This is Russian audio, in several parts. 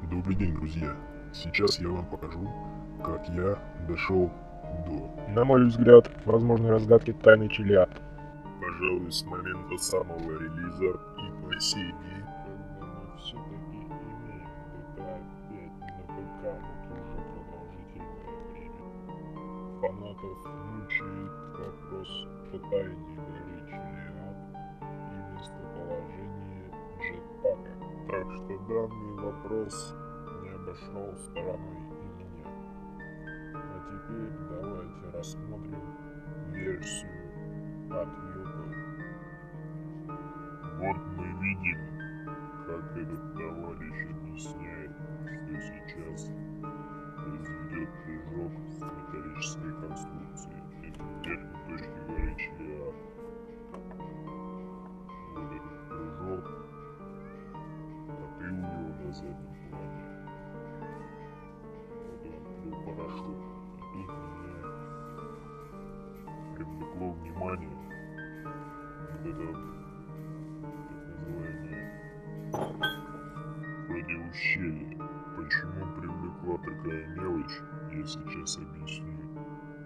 Добрый день, друзья! Сейчас я вам покажу, как я дошел до, на мой взгляд, возможной разгадки тайны Чилиад. пожалуй, с момента самого релиза и по сей день, Когда мы все-таки имеем GTA 5 на ПК, вот уже продолжительное время. Фанатов мучает вопрос о тайне горы Чилиад и местоположении джетпака. Так что данный вопрос не обошел стороной и меня. А теперь давайте рассмотрим версию от YouTube. вот мы видим, как этот товарищ объясняет, что сейчас произведет прыжок с металлической конструкции из верхней точки горы Чилиад. Вот этот прыжок, а ты у него на заднем плане. Вот он открыл парашют, и тут меня привлекло внимание вот это так называемое вроде ущелье. Почему привлекла такая мелочь, я сейчас объясню.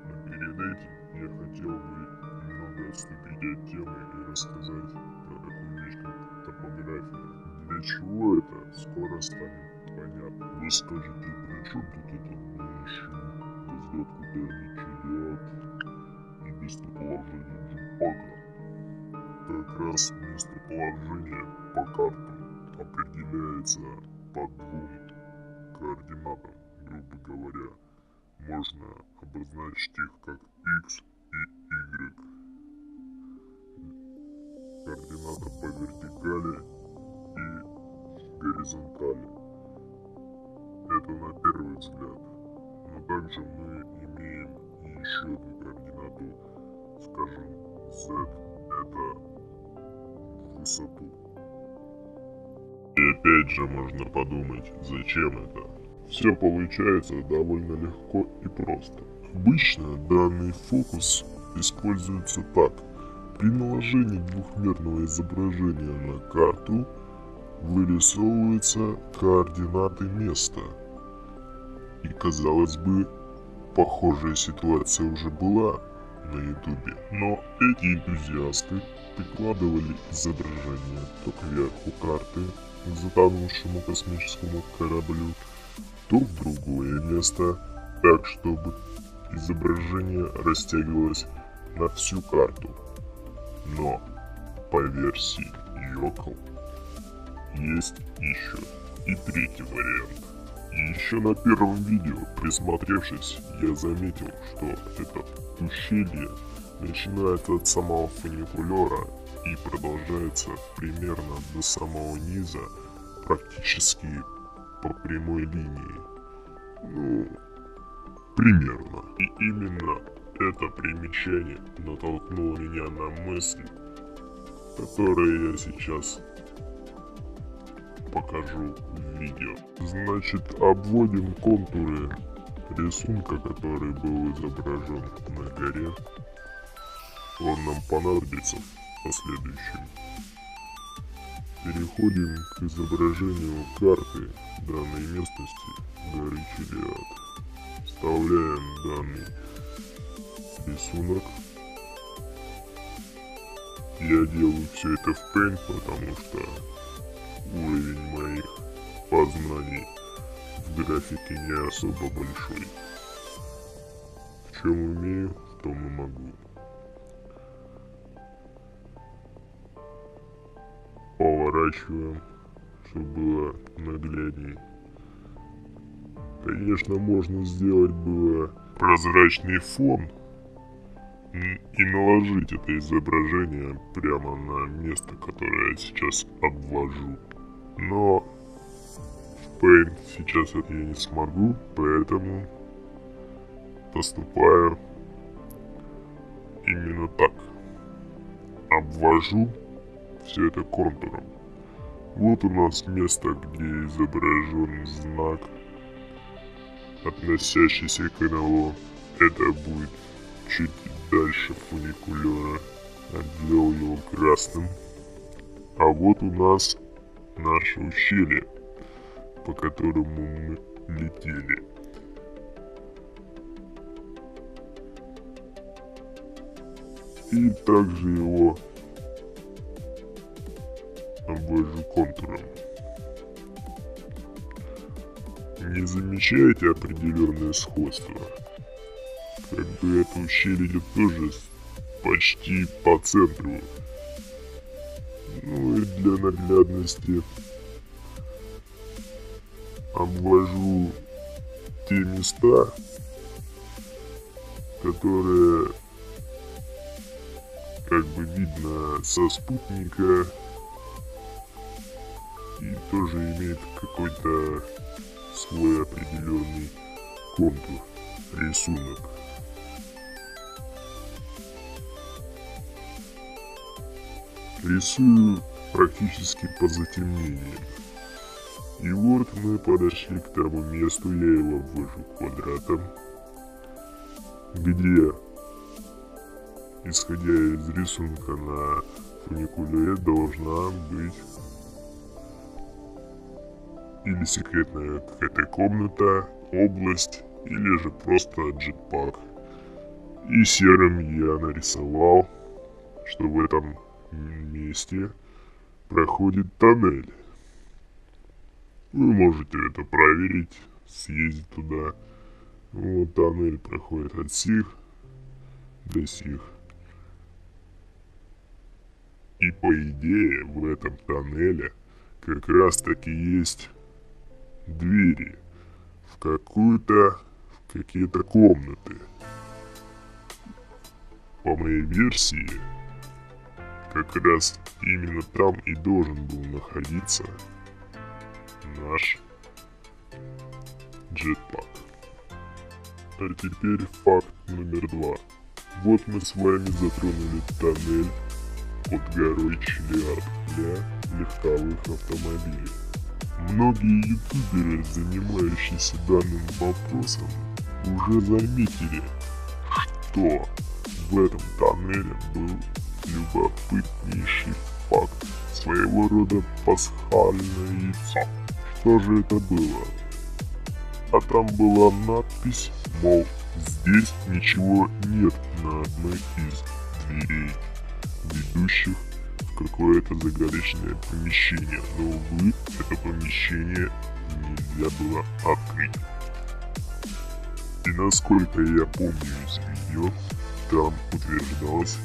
Но перед этим я хотел бы немного отступить от темы и рассказать про такую вещь, как топография. Для чего это, скоро станет понятно. Вы скажете, при чем тут это мы ищем разгадку тайны Чилиад и местоположение джетпака? Как раз местоположение по картам определяется по двум координатам, грубо говоря. Можно обозначить их как X и Y. Координата по вертикали и горизонтали. Это на первый взгляд. Но также мы имеем еще одну координату, скажем, Z. Это высоту. И опять же можно подумать, зачем это? Все получается довольно легко и просто. Обычно данный фокус используется так. При наложении двухмерного изображения на карту вырисовываются координаты места. И казалось бы, похожая ситуация уже была на ютубе. Но эти энтузиасты прикладывали изображение то кверху карты к затонувшему космическому кораблю, то в другое место, так чтобы изображение растягивалось на всю карту. Но по версии Йокл есть еще и третий вариант. И еще на первом видео, присмотревшись, я заметил, что это ущелье начинается от самого фуникулера и продолжается примерно до самого низа, практически по прямой линии. Ну, примерно. И именно это примечание натолкнуло меня на мысль, которую я сейчас покажу в видео. Значит, обводим контуры рисунка, который был изображен на горе. Он нам понадобится в последующем. Переходим к изображению карты данной местности горы Чилиад. Вставляем данный рисунок. Я делаю все это в Paint, потому что уровень моих познаний в графике не особо большой. В чем умею, в том и могу. Поворачиваем, чтобы было нагляднее. Конечно, можно сделать было прозрачный фон и наложить это изображение прямо на место, которое я сейчас обвожу. Но в Paint сейчас это я не смогу, поэтому поступаю именно так. Обвожу все это контуром. Вот у нас место, где изображен знак, относящийся к НЛО. Это будет чуть дальше фуникулера. Обвел его красным. А вот у нас наше ущелье. по которому мы летели. И также его обвожу контуром. Не замечаете определенное сходство? Как бы это ущелье идет тоже почти по центру. Ну и для наглядности обвожу те места, которые как бы видно со спутника и тоже имеет какой-то свой определенный контур, рисунок. Рисую практически по затемнениям. И вот мы подошли к тому месту, я его обвожу квадратом, где, исходя из рисунка на фуникулере, должна быть или секретная какая-то комната, область, или же просто джетпак. И серым я нарисовал, что в этом месте проходит тоннель. Вы можете это проверить, съездить туда. Вот тоннель проходит от сих до сих. И по идее в этом тоннеле как раз таки есть двери в какие-то комнаты. По моей версии, как раз именно там и должен был находиться наш джетпак. А теперь факт номер 2. Вот мы с вами затронули тоннель под горой Челиад для легковых автомобилей. Многие ютуберы, занимающиеся данным вопросом, уже заметили, что в этом тоннеле был любопытнейший факт, своего рода пасхальное яйцо. Что же это было? А там была надпись, мол, здесь ничего нет на одной из дверей, ведущих в какое-то загадочное помещение, но, увы, это помещение нельзя было открыть. И насколько я помню из видео, там утверждалось,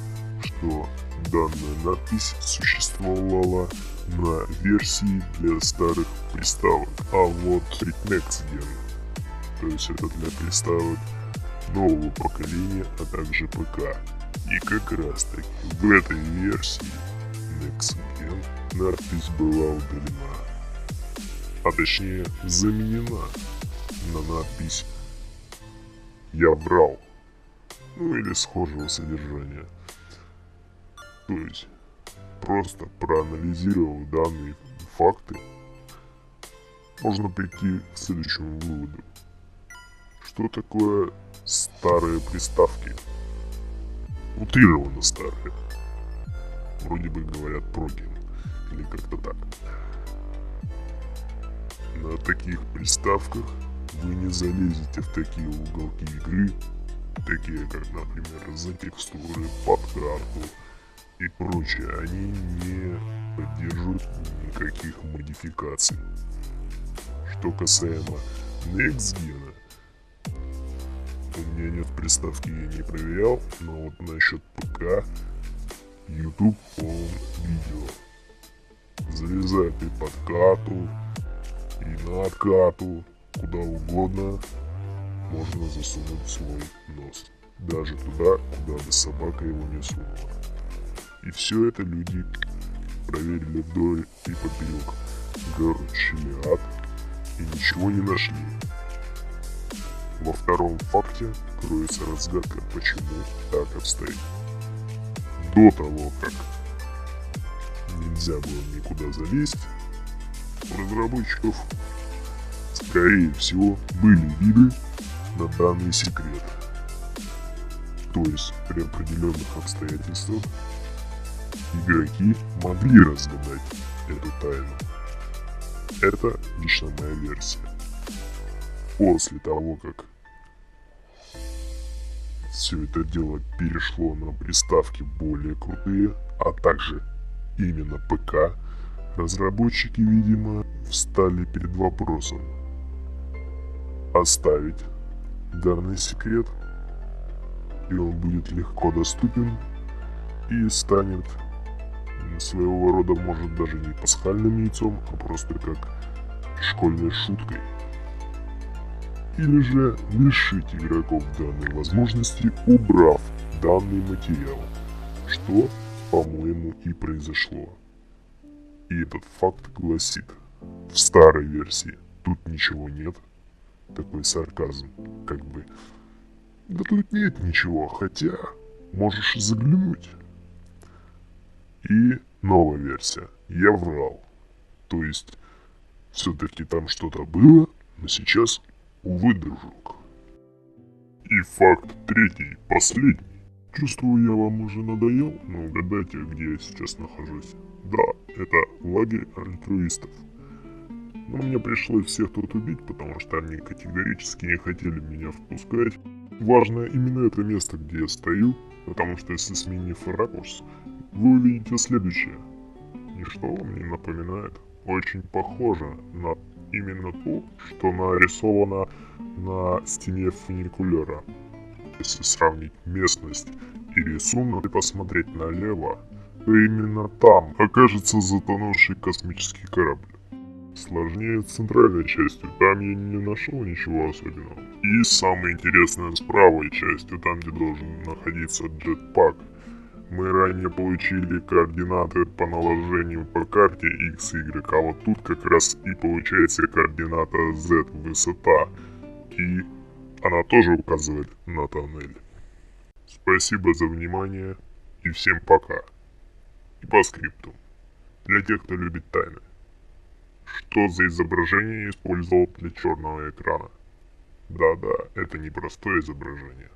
что данная надпись существовала на версии для старых приставок, а вот Next Gen, то есть это для приставок нового поколения, а также ПК. И как раз таки в этой версии Next Gen надпись была удалена, а точнее заменена на надпись «Я брал», ну или схожего содержания. То есть, просто проанализировав данные факты, можно прийти к следующему выводу. Что такое старые приставки? Утрированно старые. Вроде бы говорят прогин, или как-то так. На таких приставках вы не залезете в такие уголки игры, такие как, например, за текстуры, под карту и прочее. Они не поддерживают никаких модификаций. Что касаемо Next Gen, у меня нет приставки, я не проверял, но вот насчет ПК, YouTube полон видео. Залезает и под карту, и на карту, куда угодно можно засунуть свой нос. Даже туда, куда бы собака его не сунула. И все это люди проверили вдоль и поперек гору Челиад и ничего не нашли. Во втором факте кроется разгадка, почему так обстоит. До того, как нельзя было никуда залезть, у разработчиков, скорее всего, были виды на данный секрет. То есть при определенных обстоятельствах игроки могли разгадать эту тайну. Это лично моя версия. После того, как все это дело перешло на приставки более крутые, а также именно ПК, разработчики, видимо, встали перед вопросом: оставить данный секрет, и он будет легко доступен и станет своего рода, может, даже не пасхальным яйцом, а просто как школьной шуткой. Или же лишить игроков данной возможности, убрав данный материал, что, по-моему, и произошло. И этот факт гласит: в старой версии тут ничего нет. Такой сарказм, как бы: да тут нет ничего, хотя можешь заглянуть. И новая версия: я врал. То есть, все-таки там что-то было, но сейчас, увы, дружок. И факт третий, последний. Чувствую, я вам уже надоел, но угадайте, где я сейчас нахожусь. Да, это лагерь альтруистов. Но мне пришлось всех тут убить, потому что они категорически не хотели меня впускать. Важно именно это место, где я стою, потому что если сменив ракурс, вы увидите следующее. И что вам не напоминает? Очень похоже на именно то, что нарисовано на стене фуникулера. Если сравнить местность и рисунок и посмотреть налево, то именно там окажется затонувший космический корабль. Сложнее с центральной частью, там я не нашел ничего особенного. И самое интересное с правой частью, там где должен находиться джетпак. Мы ранее получили координаты по наложению по карте X, Y, а вот тут как раз и получается координата Z, высота. И она тоже указывает на тоннель. Спасибо за внимание и всем пока. И по скрипту. Для тех, кто любит тайны. Что за изображение я использовал для черного экрана? Да-да, это не простое изображение.